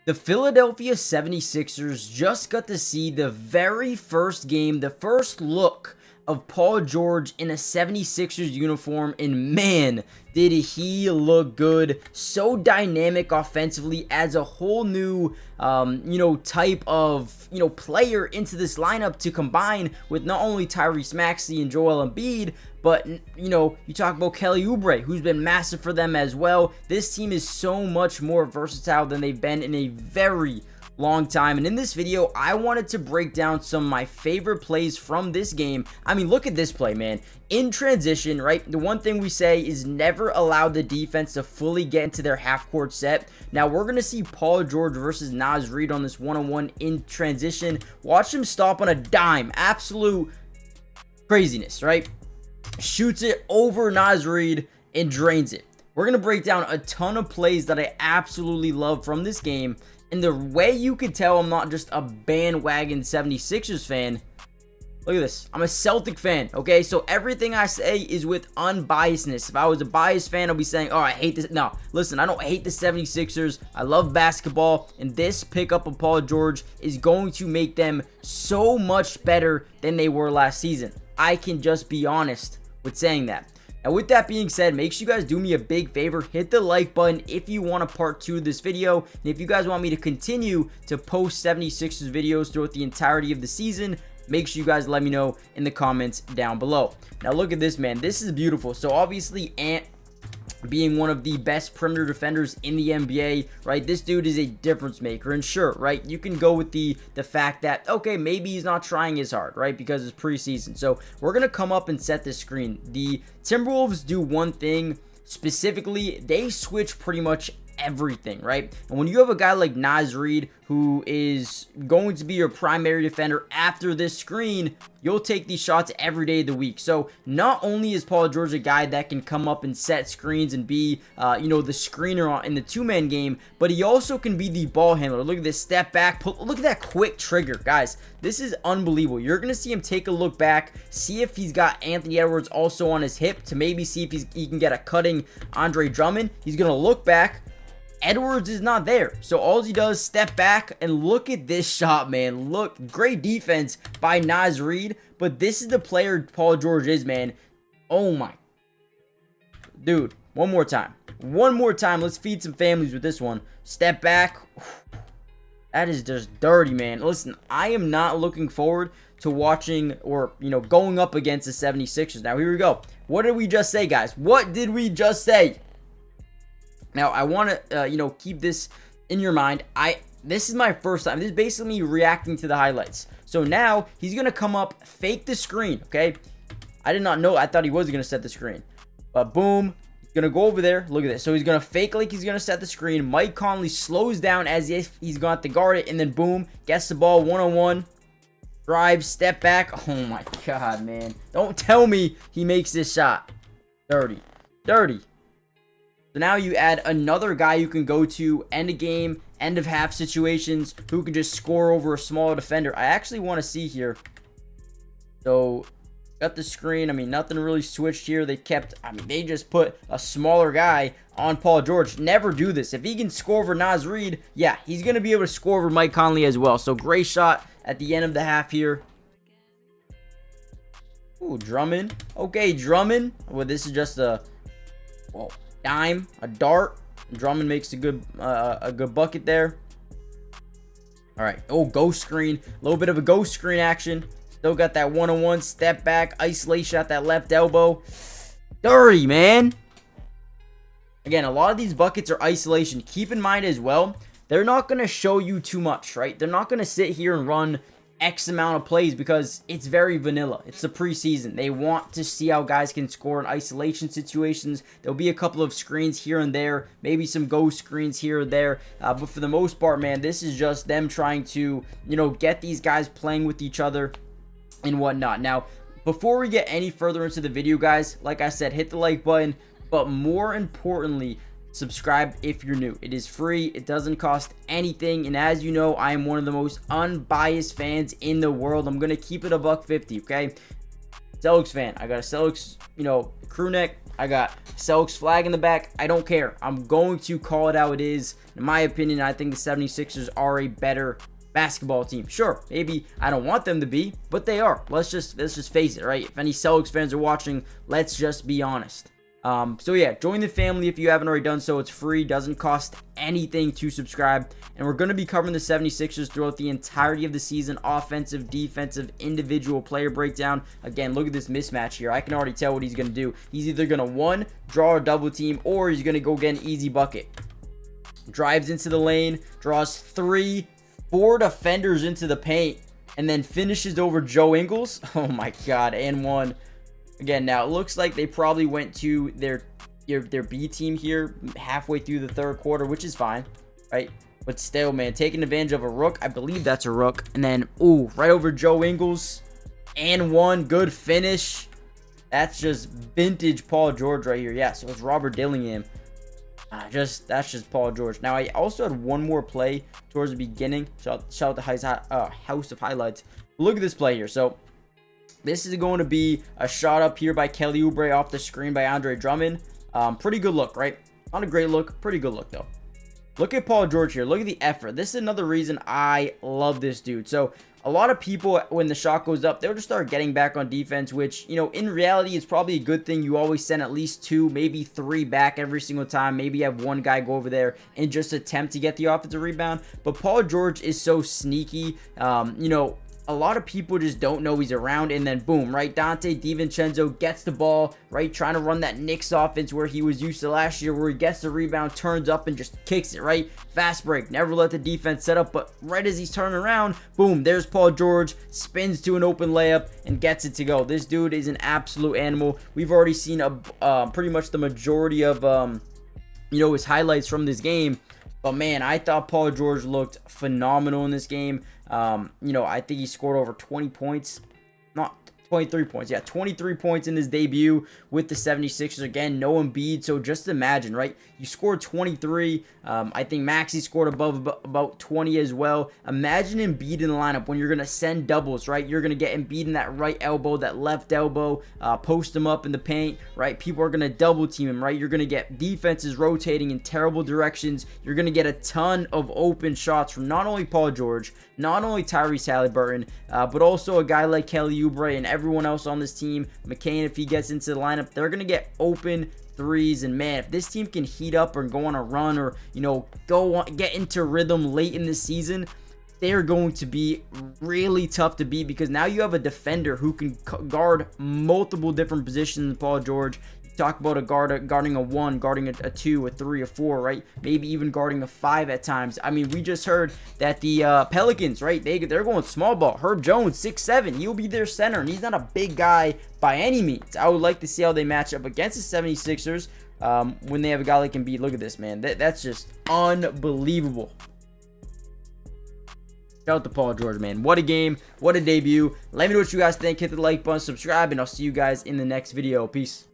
The Philadelphia 76ers just got to see the very first game, the first look of Paul George in a 76ers uniform, and man, did he look good. So dynamic offensively, adds a whole new type of player into this lineup to combine with not only Tyrese Maxey and Joel Embiid, but you talk about Kelly Oubre, who's been massive for them as well. This team is so much more versatile than they've been in a very long time. And in this video, I wanted to break down some of my favorite plays from this game. I mean, look at this play, man. In transition, right? The one thing we say is never allow the defense to fully get into their half-court set. Now, we're going to see Paul George versus Naz Reid on this one-on-one in transition. Watch him stop on a dime. Absolute craziness, right? Shoots it over Naz Reid and drains it. We're going to break down a ton of plays that I absolutely love from this game. And the way you can tell I'm not just a bandwagon 76ers fan, look at this. I'm a Celtic fan, okay? So everything I say is with unbiasedness. If I was a biased fan, I'll be saying, oh, I hate this. No, listen, I don't hate the 76ers. I love basketball. And this pickup of Paul George is going to make them so much better than they were last season. I can just be honest with saying that. Now, with that being said, make sure you guys do me a big favor. Hit the like button if you want a part 2 of this video. And if you guys want me to continue to post 76ers videos throughout the entirety of the season, make sure you guys let me know in the comments down below. Now, look at this, man. This is beautiful. So, obviously, Ant being one of the best perimeter defenders in the NBA, right? This dude is a difference maker. And sure, right, you can go with the fact that, okay, maybe he's not trying as hard, right, because it's preseason. So we're going to come up and set the screen. The Timberwolves do one thing specifically. They switch pretty much everything, right? And when you have a guy like Naz Reid who is going to be your primary defender after this screen, you'll take these shots every day of the week. So not only is Paul George a guy that can come up and set screens and be the screener in the two-man game, but he also can be the ball handler. Look at this step back, look at that quick trigger, guys. This is unbelievable. You're gonna see him take a look back, see if he's got Anthony Edwards also on his hip to maybe see if he can get a cutting Andre Drummond. He's gonna look back. Edwards is not there. So all he does, step back, and look at this shot, man. Look, great defense by Naz Reid, but this is the player Paul George is, man. Oh my. Dude, one more time. One more time. Let's feed some families with this one. Step back. That is just dirty, man. Listen, I am not looking forward to watching or, going up against the 76ers. Now, here we go. What did we just say, guys? What did we just say? Now, I want to, keep this in your mind. This is my first time. This is basically me reacting to the highlights. So now, he's going to come up, fake the screen, okay? I did not know. I thought he was going to set the screen. But boom, he's going to go over there. Look at this. So he's going to fake like he's going to set the screen. Mike Conley slows down as if he's going to have to guard it. And then boom, gets the ball one-on-one. Drive, step back. Oh my God, man. Don't tell me he makes this shot. Dirty. Dirty. So now you add another guy you can go to end of game, end of half situations who can just score over a smaller defender. I actually want to see here. So got the screen. I mean, nothing really switched here. They just put a smaller guy on Paul George. Never do this. If he can score over Naz Reid, yeah, he's going to be able to score over Mike Conley as well. So great shot at the end of the half here. Ooh, Drummond. Okay, Drummond. Well, this is just a dime, a dart. Drummond makes a good bucket there. All right. Oh, ghost screen. A little bit of a ghost screen action. Still got that one-on-one step back isolation at that left elbow. Dirty, man. Again, a lot of these buckets are isolation. Keep in mind as well, they're not going to show you too much, right? They're not going to sit here and run X amount of plays because it's very vanilla. It's the preseason. They want to see how guys can score in isolation situations. There'll be a couple of screens here and there, maybe some ghost screens here or there. But for the most part, man, this is just them trying to, get these guys playing with each other and whatnot. Now, before we get any further into the video, guys, like I said, hit the like button, but more importantly, subscribe if you're new. It is free. It doesn't cost anything. And as you know, I am one of the most unbiased fans in the world. I'm going to keep it $150, okay? Celtics fan. I got a Celtics, crew neck. I got Celtics flag in the back. I don't care. I'm going to call it how it is. In my opinion, I think the 76ers are a better basketball team. Sure, maybe I don't want them to be, but they are. Let's just face it, right? If any Celtics fans are watching, let's just be honest. So yeah, join the family if you haven't already done so. It's free, doesn't cost anything to subscribe. And we're going to be covering the 76ers throughout the entirety of the season. Offensive, defensive, individual player breakdown. Again, look at this mismatch here. I can already tell what he's going to do. He's either going to, one, draw a double team, or he's going to go get an easy bucket. Drives into the lane, draws 4 defenders into the paint, and then finishes over Joe Ingles. Oh my God, and one. Again, now it looks like they probably went to their B team here halfway through the third quarter, which is fine, right? But still, man, taking advantage of a rook. I believe that's a rook. And then, ooh, right over Joe Ingles. And one. Good finish. That's just vintage Paul George right here. Yeah, so it's Robert Dillingham. That's just Paul George. Now, I also had one more play towards the beginning. Shout out to House of Highlights. Look at this play here. So, this is going to be a shot up here by Kelly Oubre off the screen by Andre Drummond. Pretty good look, right? Not a great look. Pretty good look, though. Look at Paul George here. Look at the effort. This is another reason I love this dude. So, a lot of people, when the shot goes up, they'll just start getting back on defense, which, in reality, is probably a good thing. You always send at least 2, maybe 3 back every single time. Maybe you have one guy go over there and just attempt to get the offensive rebound. But Paul George is so sneaky. A lot of people just don't know he's around, and then boom, right? Dante DiVincenzo gets the ball, right? Trying to run that Knicks offense where he was used to last year, where he gets the rebound, turns up, and just kicks it, right? Fast break, never let the defense set up, but right as he's turning around, boom, there's Paul George, spins to an open layup, and gets it to go. This dude is an absolute animal. We've already seen pretty much the majority of, his highlights from this game. But man, I thought Paul George looked phenomenal in this game. I think he scored over 20 points. Not 23 points. Yeah, 23 points in his debut with the 76ers. Again, no Embiid. So just imagine, right? You scored 23. I think Maxey scored about 20 as well. Imagine Embiid in the lineup when you're going to send doubles, right? You're going to get Embiid in that right elbow, that left elbow, post him up in the paint, right? People are going to double team him, right? You're going to get defenses rotating in terrible directions. You're going to get a ton of open shots from not only Paul George, not only Tyrese Halliburton, but also a guy like Kelly Oubre and everyone else on this team. McCain, if he gets into the lineup, they're going to get open threes. And man, if this team can heat up or go on a run or, get into rhythm late in the season, they're going to be really tough to beat, because now you have a defender who can guard multiple different positions than Paul George. Talk about a guarding a 1, guarding a 2, a 3, a 4, right? Maybe even guarding a 5 at times. I mean, we just heard that the Pelicans, right? They're going small ball. Herb Jones, 6'7". He'll be their center, and he's not a big guy by any means. I would like to see how they match up against the 76ers when they have a guy like Embiid. Look at this, man. That's just unbelievable. Shout out to Paul George, man. What a game. What a debut. Let me know what you guys think. Hit the like button, subscribe, and I'll see you guys in the next video. Peace.